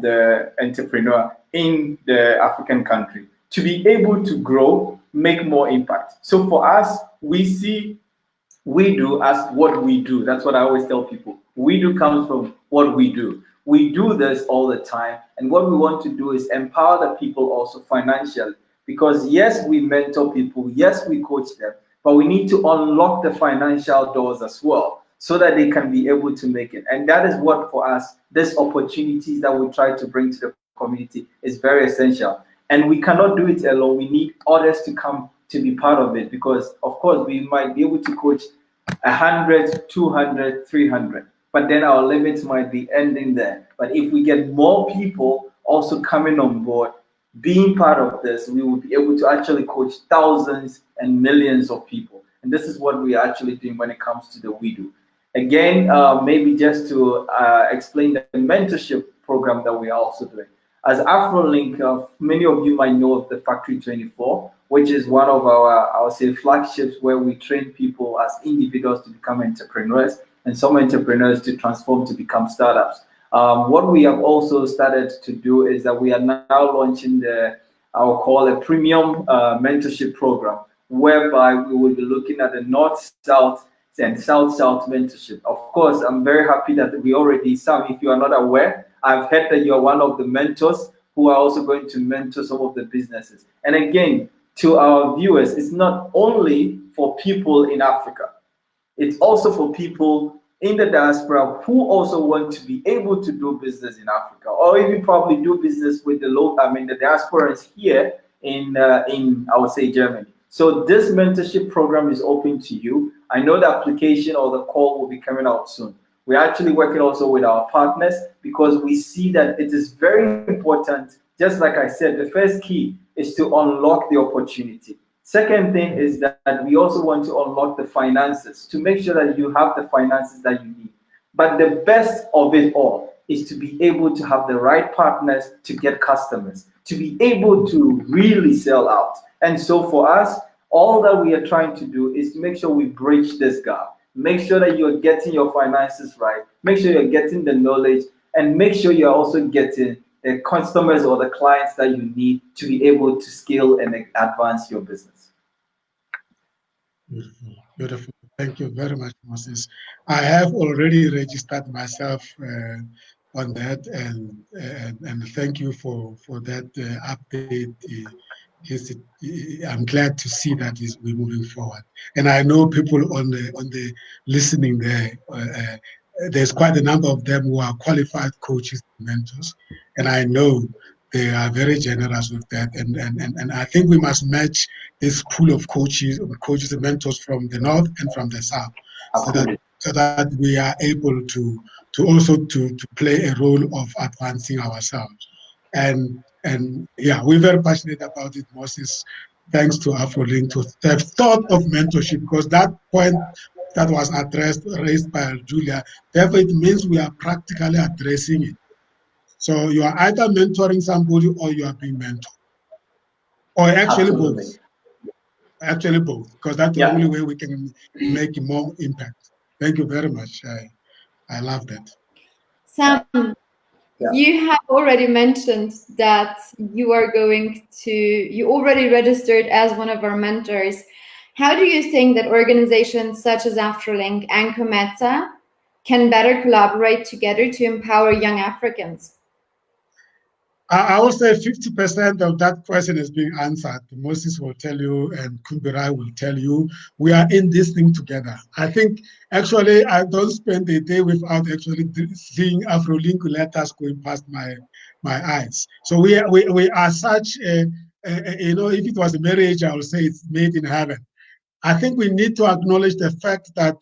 the entrepreneur in the African country to be able to grow, make more impact. So for us, we see WeDo as what we do. That's what I always tell people. WeDo comes from what we do. We do this all the time, and what we want to do is empower the people also financially. Because yes, we mentor people, yes, we coach them, but we need to unlock the financial doors as well so that they can be able to make it. And that is what, for us, these opportunities that we try to bring to the community is very essential. And we cannot do it alone. We need others to come to be part of it, because of course we might be able to coach 100, 200, 300, but then our limits might be ending there. But if we get more people also coming on board, being part of this, we will be able to actually coach thousands and millions of people. And this is what we are actually doing when it comes to the WeDo. Again, maybe just to explain the mentorship program that we are also doing. As Afrolynk, many of you might know of the Factory 24, which is one of our, I would say, flagships where we train people as individuals to become entrepreneurs and some entrepreneurs to transform to become startups. What we have also started to do is that we are now launching I'll call a premium mentorship program, whereby we will be looking at the North-South and South-South mentorship. Of course, I'm very happy that we already, Sam, if you are not aware, I've heard that you're one of the mentors who are also going to mentor some of the businesses. And again, to our viewers, it's not only for people in Africa, it's also for people in the diaspora who also want to be able to do business in Africa, or even probably do business with the the diasporans here in I would say Germany. So this mentorship program is open to you. I know the application or the call will be coming out soon. We're actually working also with our partners because we see that it is very important. Just like I said, the first key is to unlock the opportunity. Second thing is that we also want to unlock the finances to make sure that you have the finances that you need. But the best of it all is to be able to have the right partners to get customers, to be able to really sell out. And so for us, all that we are trying to do is to make sure we bridge this gap. Make sure that you're getting your finances right. Make sure you're getting the knowledge, and make sure you're also getting the customers or the clients that you need to be able to scale and advance your business. Beautiful, beautiful. Thank you very much, Moses. I have already registered myself on that, and thank you for that update. I'm glad to see that we're moving forward, and I know people on the listening there. There's quite a number of them who are qualified coaches and mentors, and I know they are very generous with that. And I think we must match this pool of coaches and mentors from the north and from the south, so that we are able to also to play a role of advancing ourselves. And yeah, we're very passionate about it, Moses. Thanks to Afrolynk to have thought of mentorship, because that point that was raised by Julia, therefore it means we are practically addressing it. So you are either mentoring somebody or you are being mentored, or actually Absolutely. both. Actually both, because that's the only way we can make more impact. Thank you very much. I love that. Sam, you have already mentioned that you already registered as one of our mentors. How do you think that organizations such as Afrolynk and Cometsa can better collaborate together to empower young Africans? I would say 50% of that question is being answered. Moses will tell you, and Kumbirai will tell you. We are in this thing together. I think, actually, I don't spend a day without actually seeing Afrolynk letters going past my eyes. So we are such, if it was a marriage, I would say it's made in heaven. I think we need to acknowledge the fact that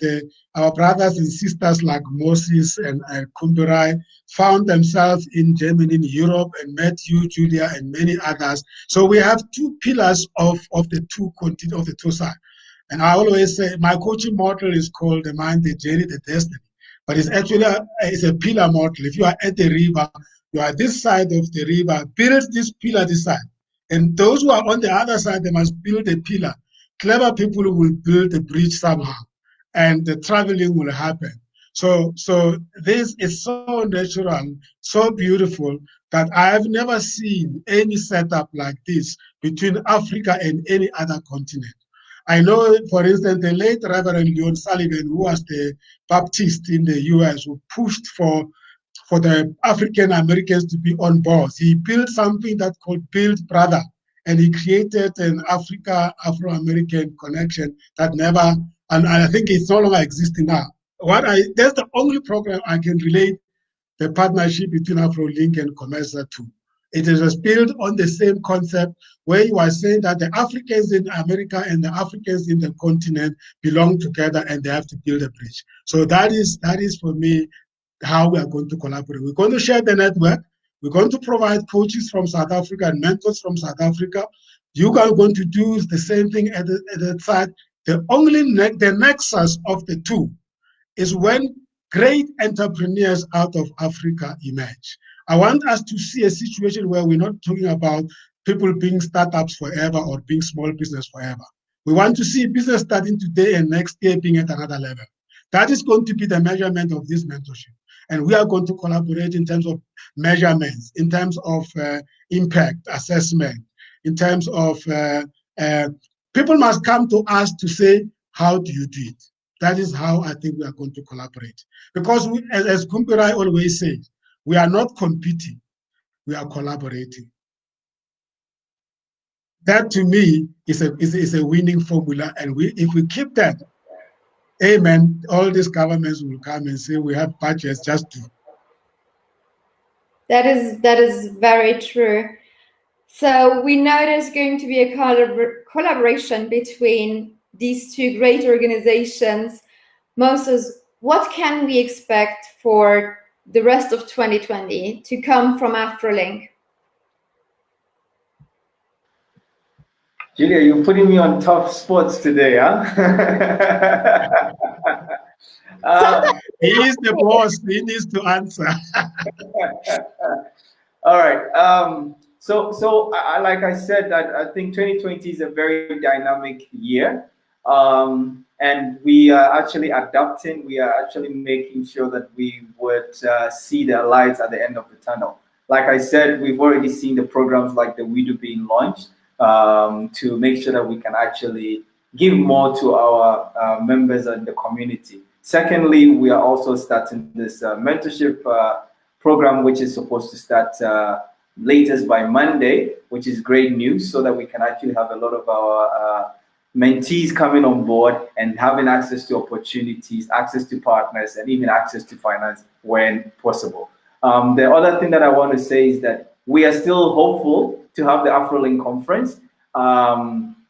our brothers and sisters like Moses and Kumbirai found themselves in Germany, in Europe, and met you, Julia, and many others. So we have two pillars of the two sides. And I always say my coaching model is called the mind, the journey, the destiny. But it's actually it's a pillar model. If you are at the river, you are this side of the river, build this pillar this side. And those who are on the other side, they must build a pillar. Clever people will build a bridge somehow, and the traveling will happen. So this is so natural, so beautiful, that I have never seen any setup like this between Africa and any other continent. I know, for instance, the late Reverend Leon Sullivan, who was the Baptist in the US, who pushed for the African Americans to be on board. He built something that called Build Brother, and he created an Afro-American connection that never, and I think it's no longer existing now. That's the only program I can relate the partnership between Afrolynk and Cometsa to. It is built on the same concept, where you are saying that the Africans in America and the Africans in the continent belong together and they have to build a bridge. So that is for me how we are going to collaborate. We're going to share the network. We're going to provide coaches from South Africa and mentors from South Africa. You are going to do the same thing at the side. The nexus of the two is when great entrepreneurs out of Africa emerge. I want us to see a situation where we're not talking about people being startups forever or being small business forever. We want to see business starting today and next year being at another level. That is going to be the measurement of this mentorship. And we are going to collaborate in terms of measurements, in terms of impact assessment, in terms of people must come to us to say, how do you do it? That is how I think we are going to collaborate. Because we, as Kumpirai always says, we are not competing, we are collaborating. That to me is a winning formula. And if we keep that, amen, all these governments will come and say we have budgets, just do. That is very true. So we know there's going to be a collaboration between these two great organizations. Moses, what can we expect for the rest of 2020 to come from Afrolynk? Julia, you're putting me on tough spots today, huh? He is the boss. He needs to answer. All right. Like I said, that I think 2020 is a very dynamic year, and we are actually adapting. We are actually making sure that we would see the lights at the end of the tunnel. Like I said, we've already seen the programs like the WeDo being launched to make sure that we can actually give more to our members and the community. Secondly, we are also starting this mentorship program, which is supposed to start latest by Monday, which is great news, so that we can actually have a lot of our mentees coming on board and having access to opportunities, access to partners, and even access to finance when possible. The other thing that I want to say is that we are still hopeful to have the Afrolynk conference.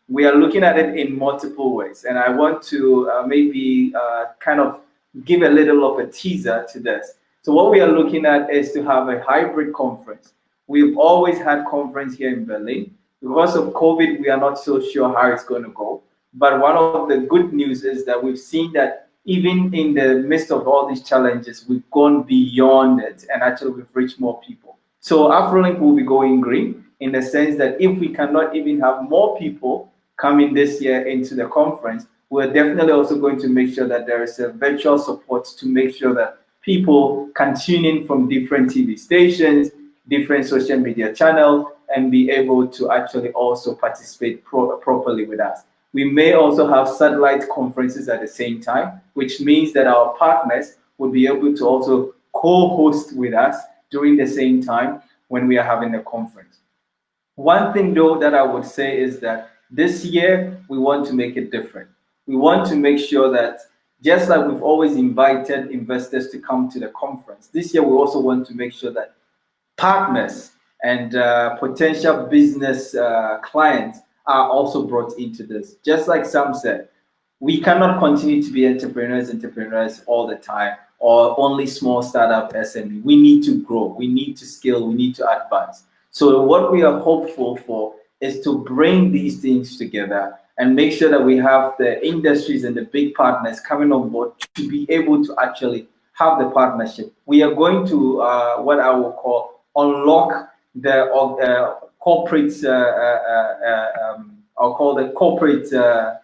We are looking at it in multiple ways, and I want to maybe kind of give a little of a teaser to this. So what we are looking at is to have a hybrid conference. We've always had conference here in Berlin. Because of COVID, we are not so sure how it's going to go. But one of the good news is that we've seen that even in the midst of all these challenges, we've gone beyond it, and actually we've reached more people. So Afrolynk will be going green in the sense that if we cannot even have more people coming this year into the conference, we're definitely also going to make sure that there is a virtual support to make sure that people can tune in from different TV stations, different social media channels, and be able to actually also participate properly with us. We may also have satellite conferences at the same time, which means that our partners will be able to also co-host with us during the same time when we are having a conference. One thing though that I would say is that this year we want to make it different. We want to make sure that just like we've always invited investors to come to the conference, this year we also want to make sure that partners and potential business clients are also brought into this. Just like Sam said, we cannot continue to be entrepreneurs all the time, or only small startup SME. We need to grow, we need to scale, we need to advance. So what we are hopeful for is to bring these things together and make sure that we have the industries and the big partners coming on board to be able to actually have the partnership. We are going to what I will call unlock the corporate, I'll call the corporate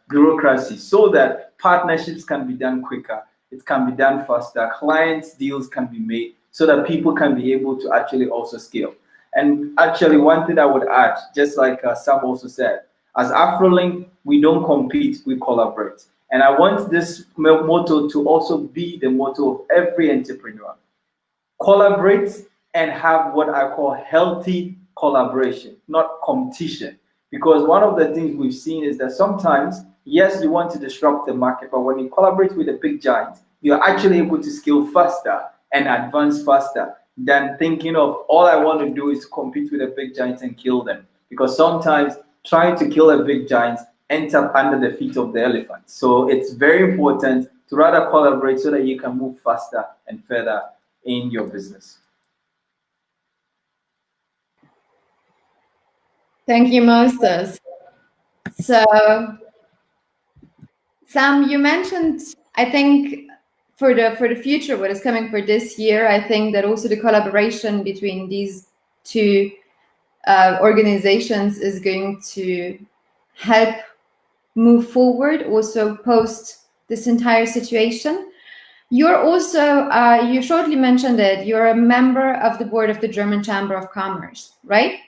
bureaucracy, so that partnerships can be done quicker, it can be done faster, clients deals can be made, so that people can be able to actually also scale. And actually, one thing I would add, just like Sam also said, as Afrolynk, we don't compete, we collaborate. And I want this motto to also be the motto of every entrepreneur. Collaborate and have what I call healthy collaboration, not competition. Because one of the things we've seen is that sometimes, yes, you want to disrupt the market, but when you collaborate with the big giants, you're actually able to scale faster and advance faster than thinking of all I want to do is to compete with the big giants and kill them. Because sometimes trying to kill a big giant ends up under the feet of the elephant. So it's very important to rather collaborate so that you can move faster and further in your business. Thank you, Moses. So, Sam, you mentioned, I think, for the future, what is coming for this year, I think that also the collaboration between these two organizations is going to help move forward also post this entire situation. You're also, you shortly mentioned it, you're a member of the board of the German Chamber of Commerce, right?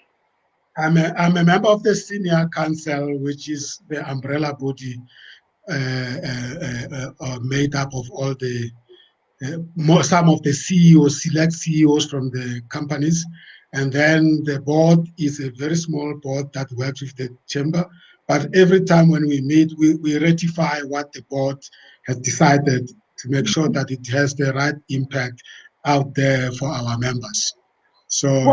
I'm a member of the Senior Council, which is the umbrella body made up of all the some of the CEOs, select CEOs from the companies. And then the board is a very small board that works with the chamber. But every time when we meet, we ratify what the board has decided to make sure that it has the right impact out there for our members. So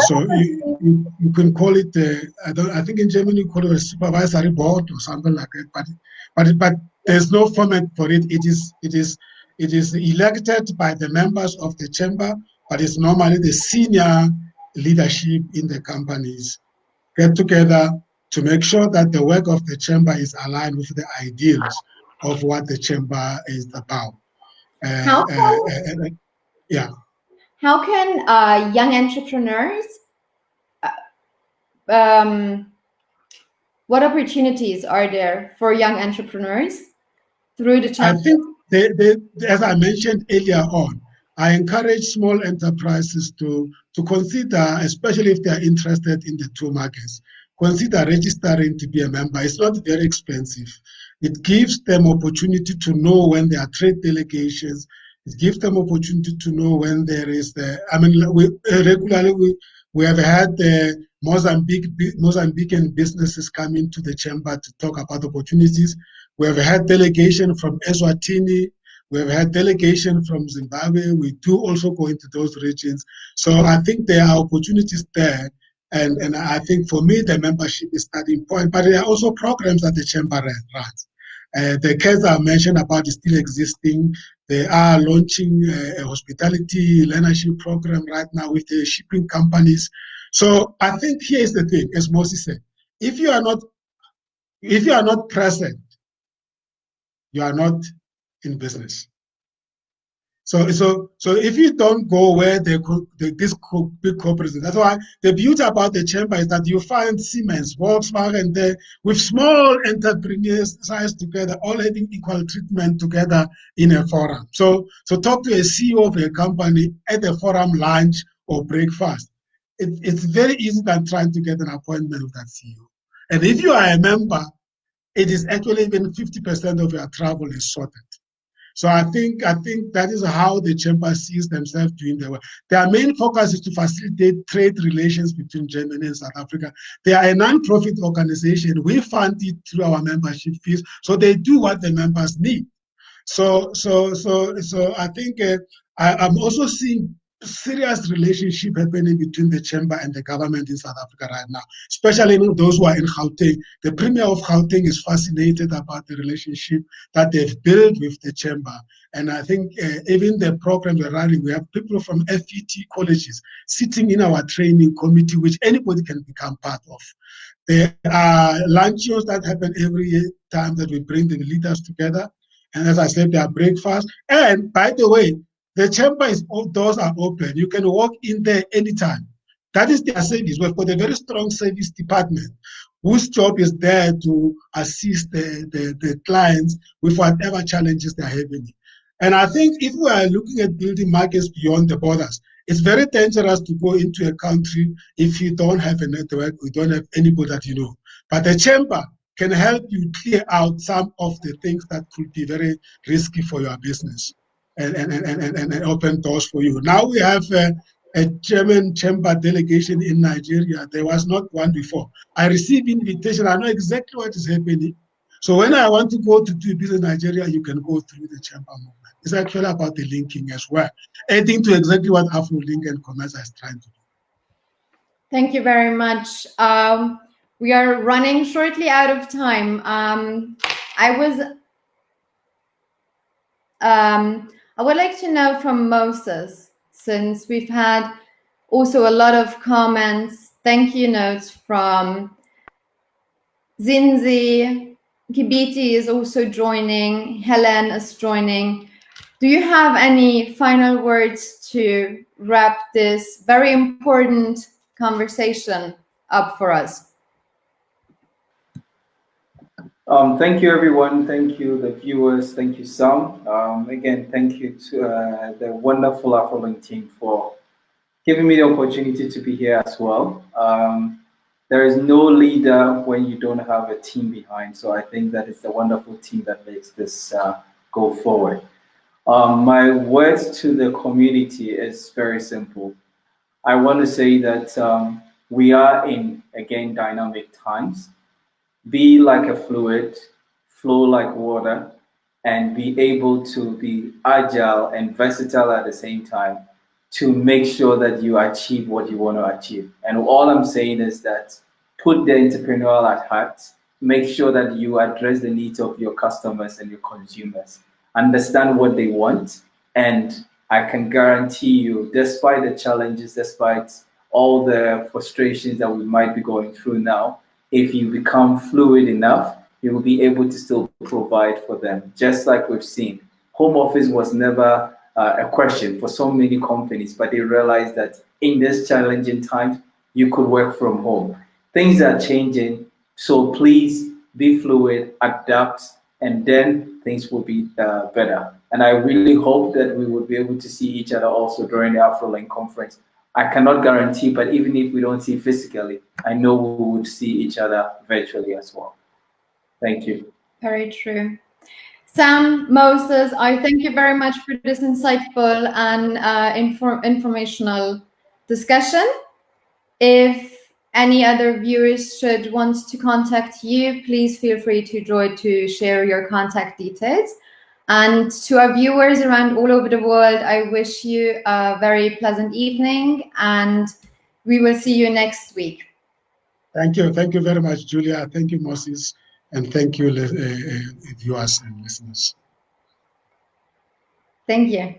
you can call it I think in Germany you call it a supervisory board or something like that. But there's no format for it. It is elected by the members of the chamber, but it's normally the senior leadership in the companies get together to make sure that the work of the chamber is aligned with the ideals of what the chamber is about. Yeah. How can young entrepreneurs, what opportunities are there for young entrepreneurs through the chamber? I think, as I mentioned earlier on, I encourage small enterprises to consider, especially if they are interested in the two markets, consider registering to be a member. It's not very expensive. It gives them opportunity to know when there are trade delegations. It gives them opportunity to know when there is we have had Mozambican businesses coming to the chamber to talk about opportunities. We have had delegation from Eswatini. We have had delegation from Zimbabwe. We do also go into those regions. So I think there are opportunities there. And I think for me, the membership is starting point. But there are also programs that the chamber runs. The case I mentioned about is still existing. They are launching a hospitality learnership program right now with the shipping companies. So I think here's the thing, as Moses said, if you are not present, you are not in business. So if you don't go where these big corporates, that's why the beauty about the chamber is that you find Siemens, Volkswagen there with small entrepreneurs sized together, all having equal treatment together in a forum. So talk to a CEO of a company at a forum lunch or breakfast. It's very easy than trying to get an appointment with that CEO. And if you are a member, it is actually even 50% of your travel is sorted. So I think that is how the chamber sees themselves doing their work. Their main focus is to facilitate trade relations between Germany and South Africa. They are a non-profit organization. We fund it through our membership fees, so they do what the members need. So I think I'm also seeing serious relationship happening between the chamber and the government in South Africa right now, especially those who are in Gauteng. The Premier of Gauteng is fascinated about the relationship that they've built with the chamber. And I think even the program we're running, we have people from FET colleges sitting in our training committee, which anybody can become part of. There are luncheons that happen every time that we bring the leaders together. And as I said, there are breakfasts. And by the way, the chamber doors are open. You can walk in there anytime. That is their service. We've got a very strong service department whose job is there to assist the clients with whatever challenges they're having. And I think if we are looking at building markets beyond the borders, it's very dangerous to go into a country if you don't have a network, you don't have anybody that you know. But the chamber can help you clear out some of the things that could be very risky for your business and open doors for you. Now we have a German chamber delegation in Nigeria. There was not one before. I received invitation. I know exactly what is happening. So when I want to go to do business in Nigeria, you can go through the chamber movement. It's actually about the linking as well, adding to exactly what Afrolynk and Cometsa is trying to do. Thank you very much. We are running shortly out of time. I would like to know from Moses, since we've had also a lot of comments, thank you notes from Zinzi, Kibiti is also joining, Helen is joining. Do you have any final words to wrap this very important conversation up for us? Thank you, everyone. Thank you, the viewers. Thank you, Sam. Again, thank you to the wonderful Afrolynk team for giving me the opportunity to be here as well. There is no leader when you don't have a team behind. So I think that it's a wonderful team that makes this go forward. My words to the community is very simple. I want to say that we are in, again, dynamic times. Be like a fluid, flow like water, and be able to be agile and versatile at the same time to make sure that you achieve what you want to achieve. And all I'm saying is that put the entrepreneurial at heart, make sure that you address the needs of your customers and your consumers, understand what they want, and I can guarantee you, despite the challenges, despite all the frustrations that we might be going through now, if you become fluid enough, you will be able to still provide for them. Just like we've seen, home office was never a question for so many companies, but they realized that in this challenging times, you could work from home. Things are changing, so please be fluid, adapt, and then things will be better. And I really hope that we will be able to see each other also during the Afrolynk conference. I cannot guarantee, but even if we don't see physically, I know we would see each other virtually as well. Thank you. Very true. Sam, Moses, I thank you very much for this insightful and informational discussion. If any other viewers should want to contact you, please feel free to share your contact details. And to our viewers around all over the world, I wish you a very pleasant evening, and we will see you next week. Thank you. Thank you very much, Julia. Thank you, Moses. And thank you, viewers and listeners. Thank you.